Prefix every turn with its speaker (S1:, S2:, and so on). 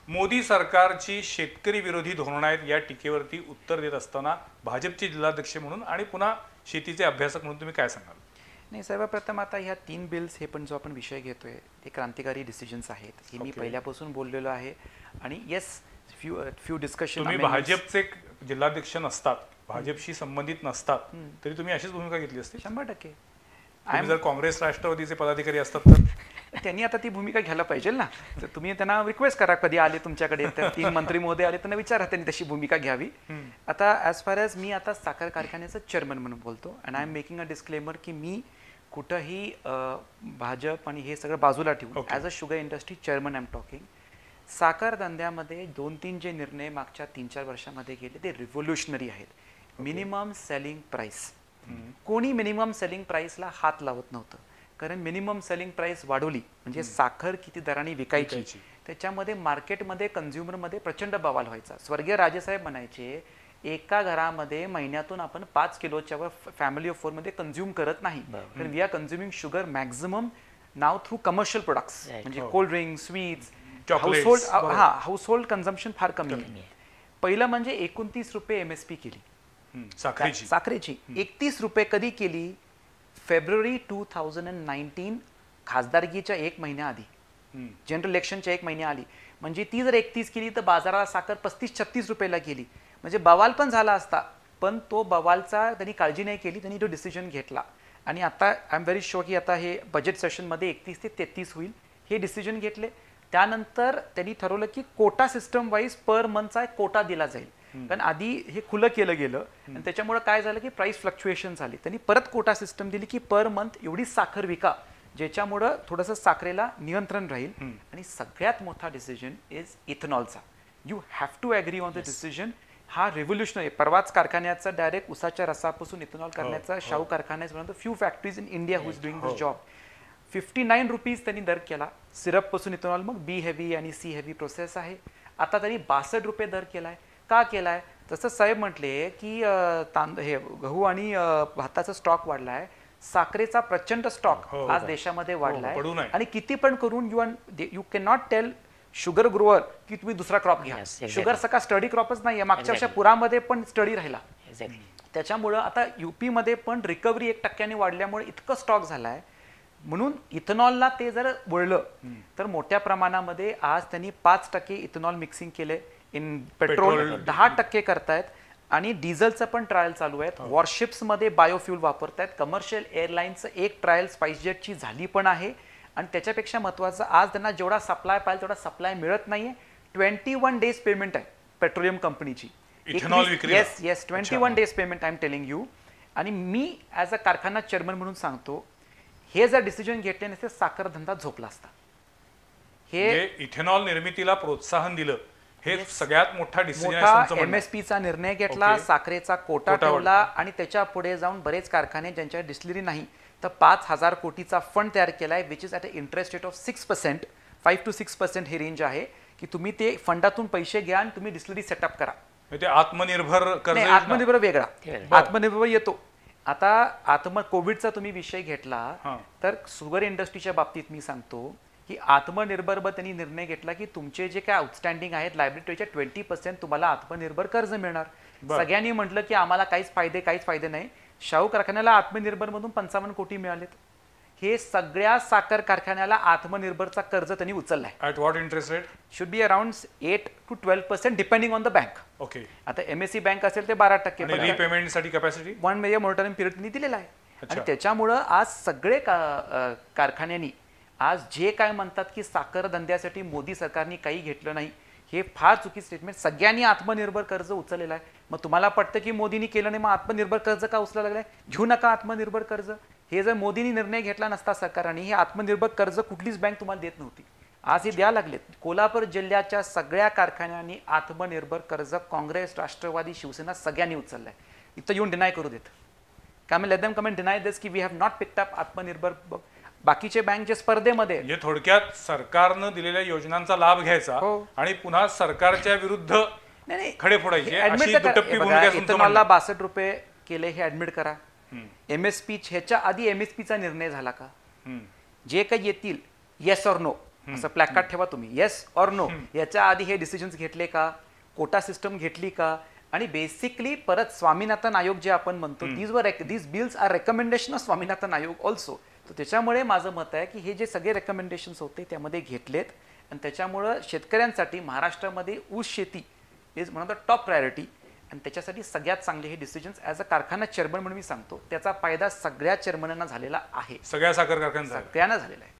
S1: मोदी सरकारची शेतकरी विरोधी धोरणं आहेत या टीकेवरती उत्तर देत असताना भाजपचे जिल्हाध्यक्ष म्हणून आणि पुन्हा शेतीचे अभ्यासक म्हणून तुम्ही काय सांगाल?
S2: नाही, सर्वप्रथम आता ह्या 3 बिल्स हे पण जो आपण विषय घेतोय ते क्रांतिकारी डिसिजन्स आहेत हे मी पहिल्यापासून बोललेलो आहे. आणि येस, फ्यू डिस्कशन.
S1: तुम्ही भाजपचे जिल्हाध्यक्ष नसतात, भाजपशी संबंधित नसतात, तरी तुम्ही अशीच भूमिका घेतली असते?
S2: 100%.
S1: जर काँग्रेस राष्ट्रवादीचे पदाधिकारी असतात तर
S2: त्यांनी आता ती भूमिका घ्यायला पाहिजे ना. तर तुम्ही त्यांना रिक्वेस्ट करा, कधी आले तुमच्याकडे तर 3 मंत्री महोदय आले, त्यांना विचारा त्यांनी तशी भूमिका घ्यावी. आता ॲज फार ॲज मी आता साखर कारखान्याचं चेअरमन म्हणून बोलतो and I am making a disclaimer की मी कुठंही भाजप आणि हे सगळं बाजूला ठेवून as a sugar industry chairman I am talking. साखर धंद्यामध्ये 2-3 जे निर्णय मागच्या 3-4 वर्षामध्ये गेले ते रिव्होल्युशनरी आहेत. मिनिमम सेलिंग प्राइस, कोणी मिनिमम सेलिंग प्राइसला हात लावत नव्हतं, कारण मिनिमम सेलिंग प्राइस वाढवली म्हणजे साखर किती दराने विकायची, त्याच्यामध्ये मार्केटमध्ये कंझ्युमरमध्ये प्रचंड बवाल व्हायचा. स्वर्गीय राजेसाहेब म्हणायचे एका घरामध्ये महिन्यातून आपण 5 किलोच्या वर फॅमिली ऑफ 4 मध्ये कंझ्युम करत नाही, कारण we are consuming sugar maximum now through commercial products म्हणजे cold drinks, sweets, household. Household consumption फार कमी आहे. पहिलं म्हणजे 29 रुपये MSP केली साखरेची. 31 रुपये कधी केली? फेब्रुवारी 2019 खासदारकीच्या 1 महिन्याआधी, जनरल इलेक्शनच्या 1 महिन्याआधी. म्हणजे ती जर 31 केली तर बाजाराला साखर 35-36 रुपयाला केली, म्हणजे बवाल पण झाला असता. पण तो बवालचा त्यांनी काळजी नाही केली, त्यांनी तो डिसिजन घेतला. आणि आता आय एम व्हेरी शुअर की आता हे बजेट सेशनमध्ये 31 ते 33 होईल, हे डिसिजन घेतले. त्यानंतर त्यांनी ठरवलं की कोटा सिस्टम वाईज पर मंथचा एक कोटा दिला जाईल, कारण आधी हे खुलं केलं गेलं आणि त्याच्यामुळे काय झालं की प्राइस फ्लक्च्युएशन झाली. त्यांनी परत कोटा सिस्टम दिली की पर मंथ एवढी साखर विका, ज्याच्यामुळं थोडंसं साखरेला नियंत्रण राहील. आणि सगळ्यात मोठा डिसिजन इज इथेनॉलचा. You have to agree on the decision. हा रेव्होल्युशनरी. परवाच कारखान्याचा डायरेक्ट उसाच्या रसापासून इथेनॉल करण्याचा शाहू कारखाना is one of the few factories in India who is doing this job. 59 rupees त्यांनी दर केला सिरपपासून इथेनॉल. मग बी हेवी आणि सी हेवी प्रोसेस आहे. आता त्यांनी 62 रुपये दर केलाय. का केलाय? तसं साहेब म्हटले की हे गहू आणि भाताचा स्टॉक वाढलाय, साखरेचा प्रचंड स्टॉक आज देशामध्ये वाढलाय. आणि किती पण करून you can not tell sugar grower की तुम्ही दुसरा क्रॉप घ्या. शुगर सगळा स्टडी क्रॉपच नाहीये. मागच्या वर्षा पुरामध्ये पण स्टडी राहिला. त्याच्यामुळं आता युपी मध्ये पण रिकव्हरी 1% वाढल्यामुळे इतकं स्टॉक झालाय. म्हणून इथेनॉलला ते जर वळलं तर मोठ्या प्रमाणामध्ये आज त्यांनी 5% इथेनॉल मिक्सिंग केले. इन पेट्रोल 10% करतायत आणि डिझेलचं पण ट्रायल चालू आहेत. वॉरशिप्समध्ये बायोफ्युल वापरतायत. कमर्शियल एअरलाईनचं एक ट्रायल स्पाइसजेटची झाली पण आहे. आणि त्याच्यापेक्षा महत्त्वाचं आज त्यांना जेवढा सप्लाय पाहिजे तेवढा सप्लाय मिळत नाहीये. 21 डेज पेमेंट आहे पेट्रोलियम कंपनीची. Yes 21 days payment I am telling you. आणि मी ॲज अ कारखाना चेअरमन म्हणून सांगतो, हे जर डिसिजन घेतले नसते साखर धंदा झोपला असता.
S1: हे इथेनॉल निर्मितीला प्रोत्साहन दिलं, हे सगळ्यात मोठा डिसिजन.
S2: MSPचा निर्णय घेतला, साखरेचा कोटा ठेवला आणि त्याच्या पुढे जाऊन बरेच कारखाने ज्यांच्या डिस्टिलरी नाही तर 5,000 कोटीचा फंड तयार केलाय, which is at a interest rate of 6%. 5 to 6% हे रेंज आहे की तुम्ही ते फंडातून पैसे घ्या आणि तुम्ही डिस्टिलरी सेटअप करा.
S1: ते आत्मनिर्भर
S2: आत्मनिर्भर वेगळा, आत्मनिर्भर येतो. आता कोविडचा तुम्ही विषय घेतला तर शुगर इंडस्ट्रीच्या बाबतीत मी सांगतो की आत्मनिर्भर त्यांनी निर्णय घेतला की तुमचे जे काय आउटस्टँडिंग आहेत लायबिलिटीच्या 20% तुम्हाला आत्मनिर्भर कर्ज मिळणार. सगळ्यांनी म्हटलं की आम्हाला काहीच फायदे नाही. शाहू कारखान्याला आत्मनिर्भर मधून 55 कोटी मिळालेत. हे सगळ्या साखर कारखान्याला आत्मनिर्भरचा कर्ज त्यांनी उचललाय.
S1: At what interest rate?
S2: Should be around 8 to 12% depending on the bank.
S1: Okay.
S2: आता MSC बँक असेल ते 12%.
S1: रिपेमेंटसाठी कॅपॅसिटी
S2: 1 year मोनिटरिंग पिरियड त्यांनी दिलेला आहे. आणि त्याच्यामुळं आज सगळे कारखान्यांनी आज जे काय म्हणतात की साखर धंद्यासाठी मोदी सरकारने काही घेतलं नाही, हे फार चुकीचं स्टेटमेंट. सगळ्यांनी आत्मनिर्भर कर्ज उचललेलं आहे. मग तुम्हाला पटतं की मोदींनी केलं नाही, मग आत्मनिर्भर कर्ज का उचलायला लागलाय? घेऊ नका आत्मनिर्भर कर्ज. हे जर मोदींनी निर्णय घेतला नसता सरकारने, हे आत्मनिर्भर कर्ज कुठलीच बँक तुम्हाला देत नव्हती. आज हे द्यायला लागलेत. कोल्हापूर जिल्ह्याच्या सगळ्या कारखान्यांनी आत्मनिर्भर कर्ज काँग्रेस, राष्ट्रवादी, शिवसेना सगळ्यांनी उचललंय. इथं येऊन डिनाय करू देत का? मी let them come and deny this की we have not picked up आत्मनिर्भर. बाकीचे बँक जे स्पर्धेमध्ये,
S1: म्हणजे थोडक्यात सरकारनं दिलेल्या योजनांचा लाभ घ्यायचा आणि पुन्हा सरकारच्या विरुद्ध खडे फोडायचे.
S2: इथेनॉलला 62 रुपये केले हे ऍडमिट करा. MSP ह्याच्या आधी MSPचा निर्णय झाला का? जे काही येतील येस ऑर नो असं प्लॅकार्ड ठेवा तुम्ही, येस ऑर नो. याच्या आधी हे डिसिजन्स घेतले का, कोटा सिस्टम घेतली का, आणि बेसिकली परत स्वामीनाथन आयोग जे आपण म्हणतो, these bills are recommendation of Swaminathan आयोग ऑल्सो. तर त्याच्यामुळे माझं मत आहे की हे जे सगळे रेकमेंडेशन्स होते त्यामध्ये घेतलेत, आणि त्याच्यामुळं शेतकऱ्यांसाठी महाराष्ट्रामध्ये ऊस शेती is one of the top priority. आणि त्याच्यासाठी सगळ्यात चांगले हे डिसिजन्स ॲज अ कारखाना चेअरमन म्हणून मी सांगतो, त्याचा फायदा सगळ्या चेअरमनांना झालेला आहे,
S1: सगळ्या साखर कारखान्यांचा
S2: सगळ्यांना झालेला आहे.